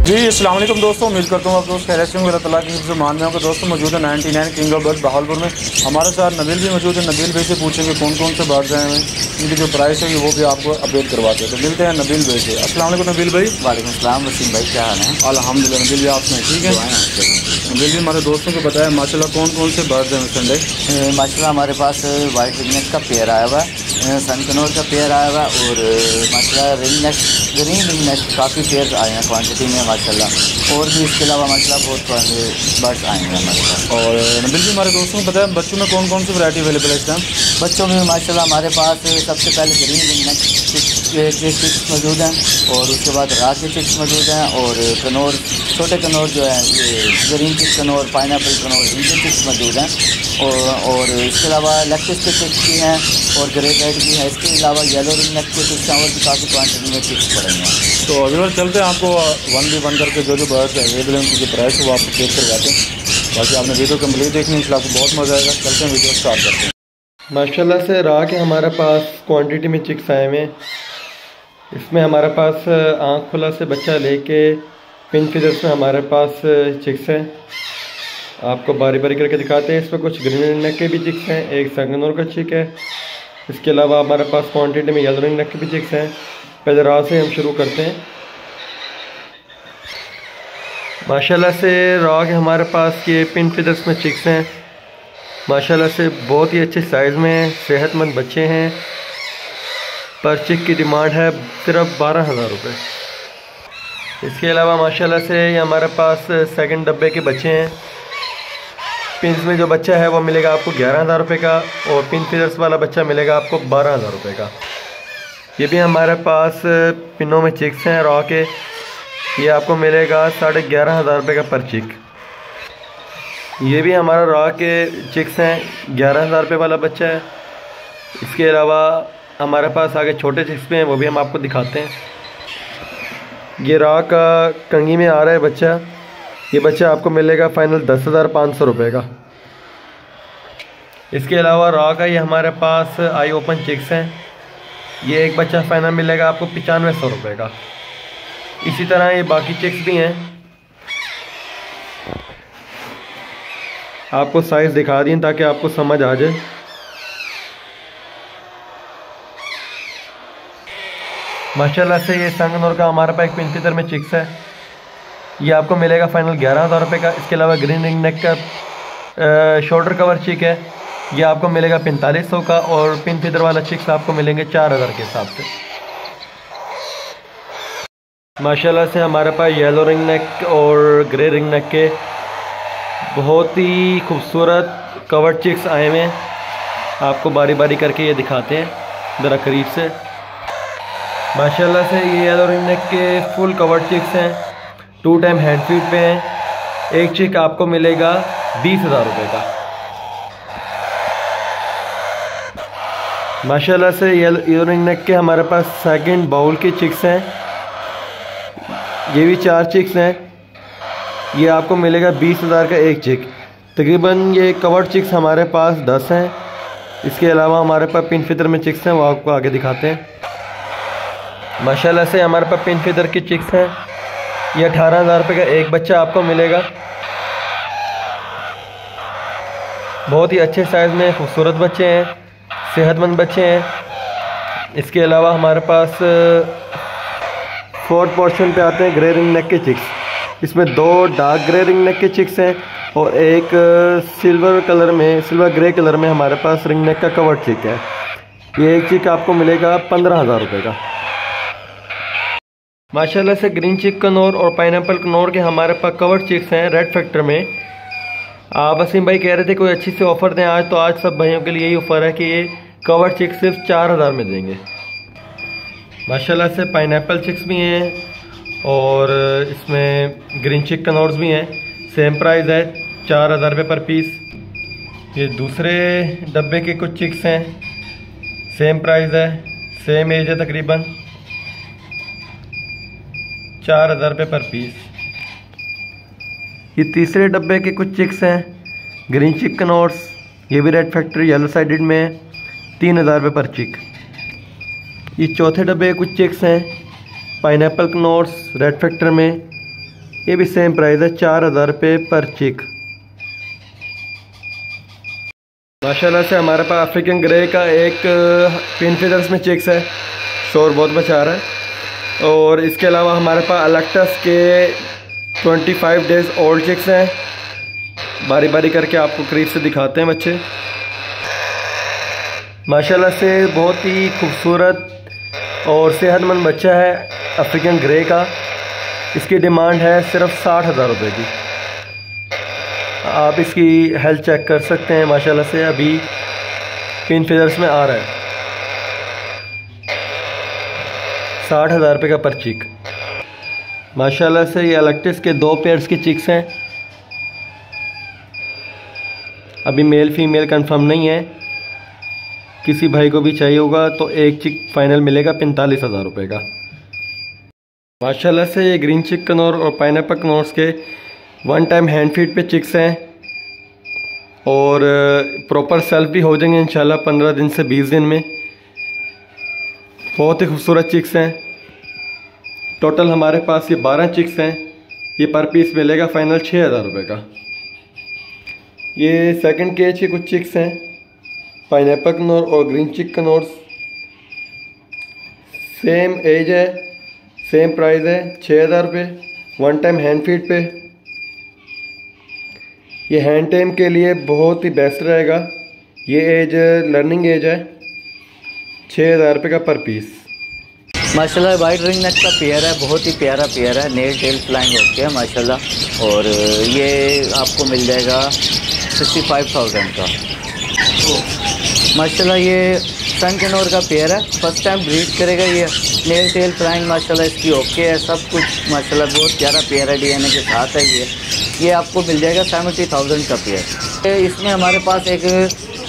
जी अस्सलाम वालेकुम दोस्तों, उम्मीद करता हूँ आप दोस्त खैरियत से होंगे। अल्लाह ताला की हिफ्ज़ मान में होंगे। दोस्तों मौजूद है 99 किंग ऑफ बर्ड्स बहावलपुर में। हमारे साथ नबील भी मौजूद है। नबील भाई से पूछेंगे कौन कौन से बर्ड्स आए हैं, इनकी जो प्राइस है वो भी आपको अपडेट करवाते हैं। तो मिलते हैं नबील भाई से। अस्सलाम वालेकुम नबील भाई। वालेकुम सलाम वसीम भाई, क्या हाल है? अल्हम्दुलिल्लाह नबील भाई, आपने ठीक है? नबील जी हमारे दोस्तों को बताया माशाल्लाह कौन कौन से बर्ड्स हैं संडे। माशाल्लाह हमारे पास वाइट रिंगनेक का पेयर आया हुआ है, सनकनोर का पेयर आया हुआ है और माशाल्लाह रिंगनेक ग्रीन रिंगनेक काफ़ी पेयर आए हैं क्वांटिटी में माशाल्लाह। और भी इसके अलावा माशाल्लाह बहुत बर्ड्स आए हैं हमारे पास। और नबील जी हमारे दोस्तों को बताया बच्चों में कौन कौन सी वैरायटी अवेलेबल है इस टाइम। बच्चों में माशाल्लाह हमारे पास सबसे पहले ग्रीन रिंगनेक के चिक्स मौजूद हैं और उसके बाद रात के चिक्स मौजूद हैं और कनौर छोटे कनौर जो है ये ग्रीन चिक्स कनौर पाइनएप्पल कनौर इनके चिक्स मौजूद हैं। और इसके अलावा लेक्टिस के चिक्स भी हैं और ग्रे रेड भी है। इसके अलावा येलो रिंगनेक के चिक्स हैं और भी काफ़ी क्वान्टिटी में चिक्स पड़े हैं। तो अगर चलते हैं आपको वन बाई वन करके जो बर्ड्स अवेलेबल हैं उनकी जो प्राइस है वो आपको चेक करवाते हैं। बाकी आपने वीडियो कंप्लीट देखनी है, इसलिए आपको बहुत मज़ा आएगा। चलते हैं वीडियो स्टार्ट करते हैं। माशाल्लाह से रहा कि हमारे पास क्वांटिटी में चिक्स आए हुए हैं। इसमें हमारे पास आँख खुला से बच्चा लेके पिन फीदर्स में हमारे पास चिक्स हैं। आपको बारी बारी करके दिखाते हैं। इसमें कुछ ग्रीन नेक के भी चिक्स हैं, एक संगनूर का चिक है। इसके अलावा हमारे पास क्वांटिटी में येलो नेक के भी चिक्स हैं। पहले राह से हम शुरू करते हैं। माशाल्लाह से रहा कि हमारे पास ये पिन फीदर्स में चिक्स हैं। माशाल्लाह से बहुत ही अच्छे साइज़ में सेहतमंद बच्चे हैं। पर चिक की डिमांड है सिर्फ 12,000 रुपये। इसके अलावा माशाल्लाह से ये हमारे पास सेकंड डब्बे के बच्चे हैं। पिंस में जो बच्चा है वो मिलेगा आपको 11,000 रुपये का और पिन फीदर्स वाला बच्चा मिलेगा आपको 12,000 रुपये का। ये भी हमारे पास पिनों में चिक्स हैं रॉ के। ये आपको मिलेगा 11,500 रुपये का पर चिक। ये भी हमारा रॉ के चिक्स हैं, 11,000 रुपये वाला बच्चा है। इसके अलावा हमारे पास आगे छोटे चिक्स भी हैं, वो भी हम आपको दिखाते हैं। ये रॉ का कंगी में आ रहा है बच्चा। ये बच्चा आपको मिलेगा फाइनल 10,500 रुपये का। इसके अलावा रॉ का ये हमारे पास आई ओपन चिक्स हैं। ये एक बच्चा फाइनल मिलेगा आपको 9500 रुपये का। इसी तरह ये बाकी चिक्स भी हैं, आपको साइज़ दिखा दिए ताकि आपको समझ आ जाए। माशाल्लाह से ये संगनूर का हमारे पास एक पिन फीदर में चिक्स है। ये आपको मिलेगा फाइनल 11,000 रुपये का। इसके अलावा ग्रीन रिंग नेक का शोल्डर कवर चिक है। ये आपको मिलेगा 4500 का और पिन फीदर वाला चिक्स आपको मिलेंगे 4,000 के हिसाब से। माशाल्लाह से हमारे पास येलो रिंग नेक और ग्रे रिंग नेक के बहुत ही खूबसूरत कवर्ड चिक्स आए हुए हैं। आपको बारी बारी करके ये दिखाते हैं ज़रा करीब से। माशाल्लाह से ये येलो रिंग नेक के फुल कवर्ड चिक्स हैं, 2 टाइम हैंड फीड पे हैं। एक चिक आपको मिलेगा 20,000 रुपये का। माशाल्लाह से येलो रिंग नेक के हमारे पास सेकंड बाउल के चिक्स हैं। ये भी 4 चिक्स हैं। ये आपको मिलेगा 20,000 का एक चिक। तकरीबन ये कवर्ड चिक्स हमारे पास 10 हैं। इसके अलावा हमारे पास पिन फीदर में चिक्स हैं, वो आपको आगे दिखाते हैं। माशाल्लाह से हमारे पास पिन फीदर की चिक्स हैं। ये 18,000 रुपये का एक बच्चा आपको मिलेगा। बहुत ही अच्छे साइज़ में खूबसूरत बच्चे हैं, सेहतमंद बच्चे हैं। इसके अलावा हमारे पास 4th पोर्शन पे आते हैं ग्रे रिंग नेक के चिक्स। इसमें 2 डार्क ग्रे रिंग नेक के चिक्स हैं और एक सिल्वर ग्रे कलर में हमारे पास रिंग नेक का कवर्ड चिक है। ये एक चिक आपको मिलेगा 15,000 रुपये का। माशाल्लाह से ग्रीन चिक कनौर और पाइनएप्पल कनौर के हमारे पास कवर्ड चिक्स हैं रेड फैक्टर में। आप वसीम भाई कह रहे थे कोई अच्छी सी ऑफ़र दें आज, तो आज सब भाइयों के लिए यही ऑफ़र है कि ये कवर्ड चिक सिर्फ 4,000 में देंगे। माशाल्लाह से पाइनएप्पल चिक्स भी हैं और इसमें ग्रीन चिक कनौर्स भी हैं। सेम प्राइस है 4,000 रुपये पर पीस। ये दूसरे डब्बे के कुछ चिक्स हैं, सेम प्राइस है, सेम एज है, तकरीबन 4,000 रुपये पर पीस। ये तीसरे डब्बे के कुछ चिक्स हैं, ग्रीन चिक कनौर्स। ये भी रेड फैक्ट्री येलो साइडेड में 3,000 रुपये पर चिक। ये चौथे डब्बे कुछ चिक्स हैं, पाइनएप्पल कनौर्स रेड फैक्टर में ये भी सेम प्राइस है, 4000 रुपये पर चिक। माशाल्लाह से हमारे पास अफ्रीकन ग्रे का एक पिन फीदर्स में चिक्स है, शोर बहुत मचा रहा है। और इसके अलावा हमारे पास अलेक्टस के 25 डेज़ ओल्ड चिक्स हैं। बारी बारी करके आपको करीब से दिखाते हैं बच्चे। माशाल्लाह से बहुत ही खूबसूरत और सेहतमंद बच्चा है अफ्रीकन ग्रे का। इसकी डिमांड है सिर्फ 60,000 रुपये की। आप इसकी हेल्थ चेक कर सकते हैं। माशाल्लाह से अभी पिन फीदर्स में आ रहा है। 60,000 रुपये का पर चिक। माशाल्लाह से ये अलेक्टस के 2 पेयर्स की चिक्स हैं। अभी मेल फीमेल कंफर्म नहीं है। किसी भाई को भी चाहिए होगा तो एक चिक फाइनल मिलेगा 45,000 रुपये का। माशाल्लाह से ये ग्रीन चिक कनौर और पाइनएप्पल कनौर्स के 1 टाइम हैंड फीड पे चिक्स हैं और प्रॉपर सेल्फ भी हो जाएंगे इंशाल्लाह 15 दिन से 20 दिन में। बहुत ही खूबसूरत चिक्स हैं। टोटल हमारे पास ये 12 चिक्स हैं। ये पर पीस मिलेगा फाइनल 6,000 रुपये का। ये सेकंड केज के कुछ चिक्स हैं, पाइनएप्पल कनौर और ग्रीन चिक कनौर्स। सेम एज है, सेम प्राइस है, 6,000 रुपये 1 टाइम हैंड फीड पे। ये हैंड टाइम के लिए बहुत ही बेस्ट रहेगा। ये एज लर्निंग एज है। 6,000 रुपये का पर पीस। माशाल्लाह वाइट रिंग नेक का पेयर है, बहुत ही प्यारा पेयर है। नेल टेल फ्लाइंग होती है माशाल्लाह। और ये आपको मिल जाएगा 65,000 का। माशाल्लाह ये सन कनौर का पेयर है, फर्स्ट टाइम ब्रीड करेगा ये। नेल टेल फ्लाइंग माशाल्लाह इसकी ओके है, सब कुछ माशाल्लाह बहुत प्यारा पेयर है। डीएनए के साथ है ये आपको मिल जाएगा 70,000 का पेयर। इसमें हमारे पास एक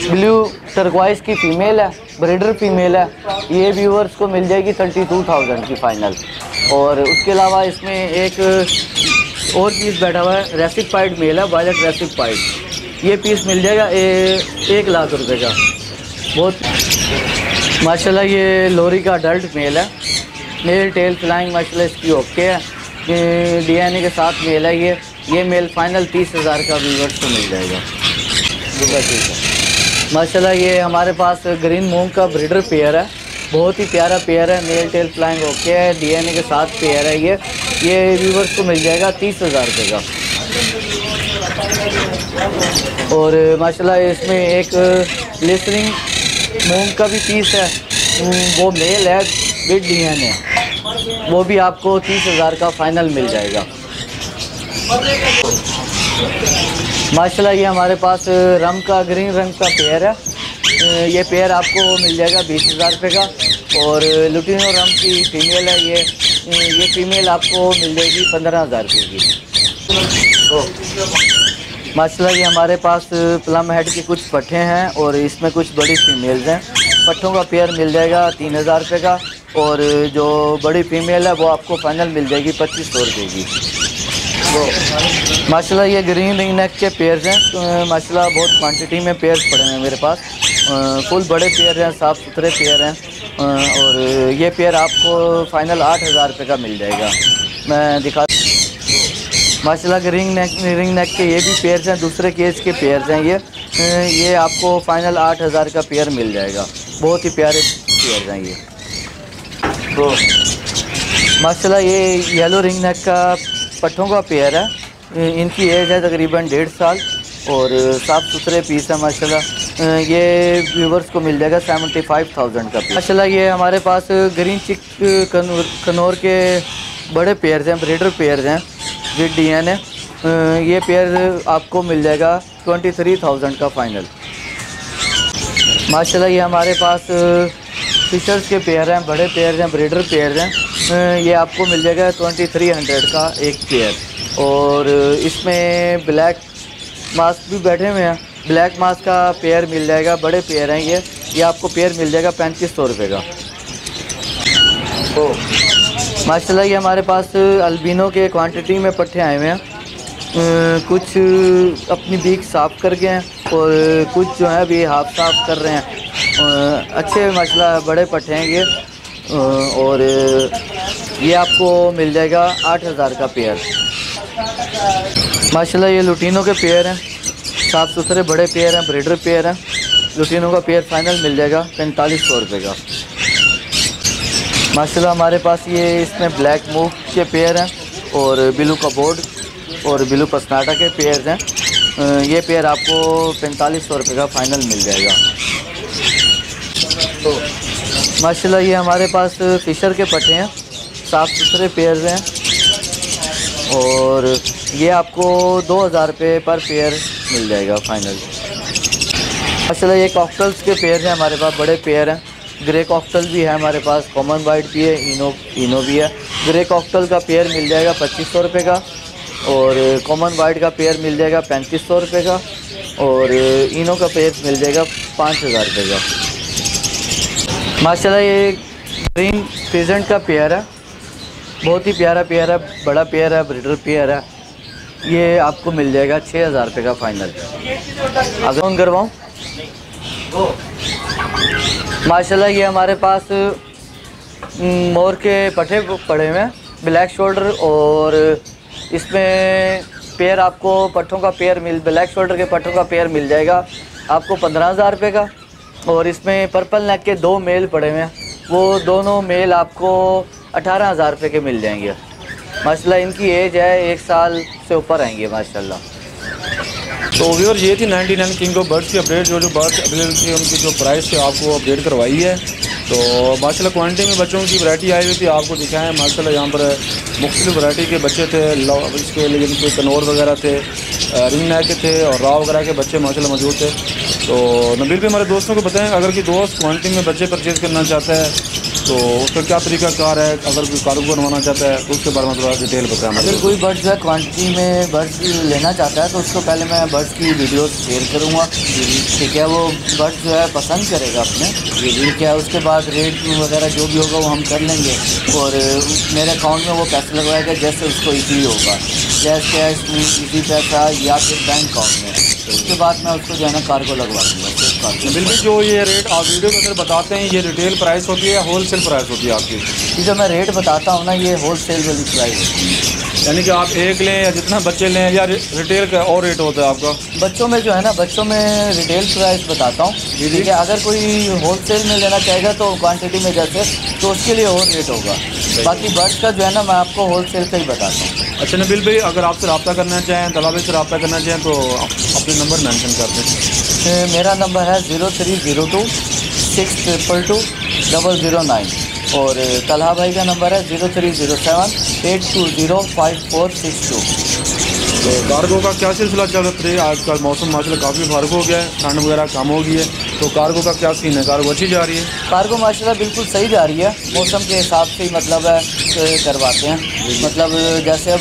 ब्लू टर्कवाइज की फ़ीमेल है, ब्रीडर फीमेल है। ये व्यूअर्स को मिल जाएगी 32,000 की फ़ाइनल। और उसके अलावा इसमें एक और पीस बैठा हुआ है, रेसिपाइड मेल है, वायलेट रेसिपाइड। ये पीस मिल जाएगा 1 लाख रुपए का। बहुत माशाल्लाह ये लोरी का अडल्ट मेल है। मेल टेल फ्लाइंग माशाल्लाह इसकी ओके है, डीएनए के साथ मेल है ये मेल फाइनल 30,000 का व्यूअर्स को मिल जाएगा। माशाल्लाह ये हमारे पास ग्रीन मूंग का ब्रीडर पेयर है, बहुत ही प्यारा पेयर है। मेल टेल फ्लाइंग ओके है, डीएनए के साथ पेयर है ये व्यूअर्स को मिल जाएगा 30,000 रुपये का। और माशाल्लाह इसमें एक ग्लिसरिंग मूंग का भी पीस है, वो मेल है विद डीएनए, वो भी आपको 30,000 का फाइनल मिल जाएगा। माशाल्लाह ये हमारे पास रम का ग्रीन रंग का पेयर है। ये पेयर आपको मिल जाएगा 20,000 रुपये का। और लुटिनो रम की फ़ीमेल है ये फ़ीमेल आपको मिल जाएगी 15,000 रुपये की। माशाल्लाह ये हमारे पास प्लम हेड के कुछ पट्ठे हैं और इसमें कुछ बड़ी फीमेल्स हैं। पट्ठों का पेयर मिल जाएगा 3,000 रुपये का। और जो बड़ी फीमेल है वो आपको फाइनल मिल जाएगी 2,500 रुपये की। माशाल्लाह ये ग्रीन रिंग नेक के पेयर्स हैं। माशाल्लाह बहुत क्वांटिटी में पेयर्स पड़े हैं मेरे पास। फुल बड़े पेयर हैं, साफ़ सुथरे पेयर हैं। और ये पेयर आपको फाइनल 8,000 रुपये का मिल जाएगा। मैं दिखा माशाल्लाह के रिंग नेक के ये भी पेयर्स हैं, दूसरे केज के पेयर्स हैं ये आपको फाइनल 8,000 का पेयर मिल जाएगा। बहुत ही प्यारे पेयर्स हैं ये। तो माशाल्लाह ये येलो रिंग नेक का पट्ठों का पेयर है। इनकी एज है तकरीबन 1.5 साल और साफ़ सुथरे पीस है माशाल्लाह। ये व्यूवर्स को मिल जाएगा 75,000 का पीस। माशाल्लाह ये हमारे पास ग्रीन चिक कनौर के बड़े पेयर्स हैं, ब्रीडर पेयर्स हैं विद डीएनए। ये पेयर आपको मिल जाएगा 23,000 का फाइनल। माशाल्लाह ये हमारे पास फिशर्स के पेयर हैं, बड़े पेयर हैं, ब्रीडर पेयर हैं। ये आपको मिल जाएगा 2300 का एक पेयर। और इसमें ब्लैक मास्क भी बैठे हुए हैं, ब्लैक मास्क का पेयर मिल जाएगा, बड़े पेयर हैं ये आपको पेयर मिल जाएगा 3500 रुपये का। तो माशाल्लाह ये हमारे पास अल्बिनो के क्वांटिटी में पट्ठे आए हुए हैं। कुछ अपनी बीक साफ़ कर गए हैं और कुछ जो है अभी हाफ साफ़ कर रहे हैं। अच्छे माशाल्लाह बड़े पट्ठे हैं ये। और ये आपको मिल जाएगा 8,000 का पेयर। माशाल्लाह ये लुटीनों के पेयर हैं, साफ़ सुथरे बड़े पेयर हैं, ब्रीडर पेयर हैं। लुटीनों का पेयर फाइनल मिल जाएगा 4500 रुपये का। माशाल्लाह हमारे पास ये इसमें ब्लैक मूव के पेयर हैं और ब्लू कबोर्ड और ब्लू पसनाटा के पेयर हैं। ये पेयर आपको 4500 रुपये का फ़ाइनल मिल जाएगा। तो माशाल्लाह ये हमारे पास फिशर के पट्टे हैं, साफ़ सुथरे पेयर हैं और ये आपको 2000 रुपये पर पेयर मिल जाएगा फ़ाइनल। माशाल्लाह ये कॉकटेल्स के पेयर हैं हमारे पास, बड़े पेयर हैं। ग्रे कॉकटेल भी है हमारे पास, कॉमन वाइट भी है, इनो भी है। ग्रे कॉकटेल का पेयर मिल जाएगा 2500 रुपये का और कॉमन वाइट का पेयर मिल जाएगा 3500 रुपये का और इनो का पेयर मिल जाएगा 5000 रुपये का। माशाल्लाह ये ग्रीन पीजेंट का पेयर है, बहुत ही प्यारा पेयर है, बड़ा पेयर है, ब्रीडर पेयर है। ये आपको मिल जाएगा 6000 रुपये का फ़ाइनल। अगर ऑन करवाऊँ माशाल्लाह ये हमारे पास मोर के पट्टे पड़े हुए हैं, ब्लैक शोल्डर और इसमें पेयर आपको पट्टों का पेयर ब्लैक शोल्डर के पट्टों का पेयर मिल जाएगा आपको 15000 रुपये का और इसमें पर्पल नेक के 2 मेल पड़े हुए हैं, वो दोनों मेल आपको 18000 रुपये के मिल जाएंगे। माशाल्लाह इनकी एज है 1 साल से ऊपर आएंगे माशाल्लाह। तो व्यूअर ये थी 99 किंग ऑफ बर्ड्स की अपडेट, जो बर्ड्स अवेलेबल थी उनकी जो प्राइस थी आपको अपडेट करवाई है। तो माशाल्लाह क्वांटिटी में बच्चों की वैरायटी आई हुई थी, आपको दिखाएं। माशाल्लाह यहाँ पर मुख्तलिफ वैरायटी के बच्चे थे, इसके लिए जिनके कनौर वगैरह थे, रिंग नेक के थे और राव वगैरह के बच्चे माशाल्लाह मौजूद थे। तो नबील भी हमारे दोस्तों को बताएं, अगर कोई दोस्त क्वांटिटी में बच्चे परचेज़ करना चाहता है तो उसका क्या तरीका कार है, अगर कोई कार्गो बनवाना चाहता है तो उसके बारे में थोड़ा डिटेल बताएं। अगर कोई बर्ड्स जो है क्वांटिटी में बर्ड्स लेना चाहता है तो उसको पहले मैं बर्ड्स की वीडियो शेयर करूँगा, ठीक है। वो बर्ड्स जो है पसंद करेगा अपने, ठीक है। उसके बाद रेट वगैरह जो भी होगा वो हम कर लेंगे और मेरे अकाउंट में वो पैसा लगवाएगा जैसे उसको ईजी होगा, जैसे ईजी पैसा या फिर बैंक अकाउंट में। उसके बाद मैं उसको जो है ना कार्गो लगवा दूँगा। बिल्कुल, जो ये रेट आप वीडियो में अगर बताते हैं ये रिटेल प्राइस होती है या होलसेल प्राइस होती है आपकी? जो मैं रेट बताता हूँ ना ये होलसेल वाली प्राइस होती है, यानी कि आप एक लें या जितना बच्चे लें या रिटेल का और रेट होता है आपका? बच्चों में जो है ना, बच्चों में रिटेल प्राइस बताता हूँ, ठीक है। अगर कोई होलसेल में लेना चाहेगा तो क्वांटिटी में जैसे तो उसके लिए और रेट होगा। बाकी बर्ड्स का जो है ना मैं आपको होलसेल का ही बताता हूँ। अच्छा नबील भाई, अगर आपसे रब्ता करना चाहें, तलाबे से रब्ता करना चाहें तो अपने नंबर मेंशन कर दें। मेरा नंबर है 0302 622 009 और तलहा भाई का नंबर है 0307 820 5462। तो कार्गो का क्या सिलसिला चल रहा है? आजकल मौसम माशाल्लाह काफ़ी फ़र्क हो गया है, ठंड वगैरह कम हो गई है, तो कार्गो का क्या सीन है? कार्गो अच्छी जा रही है? कार्गो माशाल्लाह बिल्कुल सही जा रही है, मौसम के हिसाब से ही मतलब है करवाते हैं। मतलब जैसे अब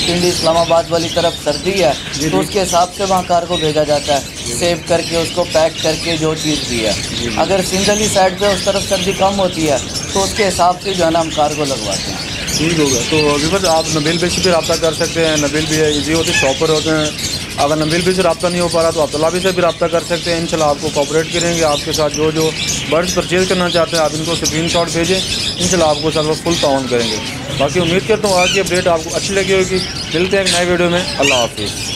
पिंडी इस्लामाबाद वाली तरफ सर्दी है तो उसके हिसाब से वहाँ कार्गो भेजा जाता है, सेव करके उसको पैक करके जो चीज़ भी है। अगर सिंगल ही साइड पे उस तरफ सर्दी कम होती है तो उसके हिसाब से जो है ना हम कार्गो लगवाते हैं। ठीक होगा। तो व्यूअर्स आप नबील भाई से भी रब्ता कर सकते हैं, नबील भी ईजी होते शॉपर होते हैं। अगर नबील भाई से रब्ता नहीं हो पा रहा तो आप तलाबी से भी रब्ता कर सकते हैं। इंशाल्लाह आपको कोऑपरेट करेंगे, आपके साथ जो बर्ड्स परचेज़ करना चाहते हैं आप इनको स्क्रीनशॉट भेजें, इंशाल्लाह आपको साथ वो फुल ताउन करेंगे। बाकी उम्मीद करता हूँ आज की अपडेट आपको अच्छी लगी होगी। मिलते हैं एक नए वीडियो में। अल्लाह हाफिज़।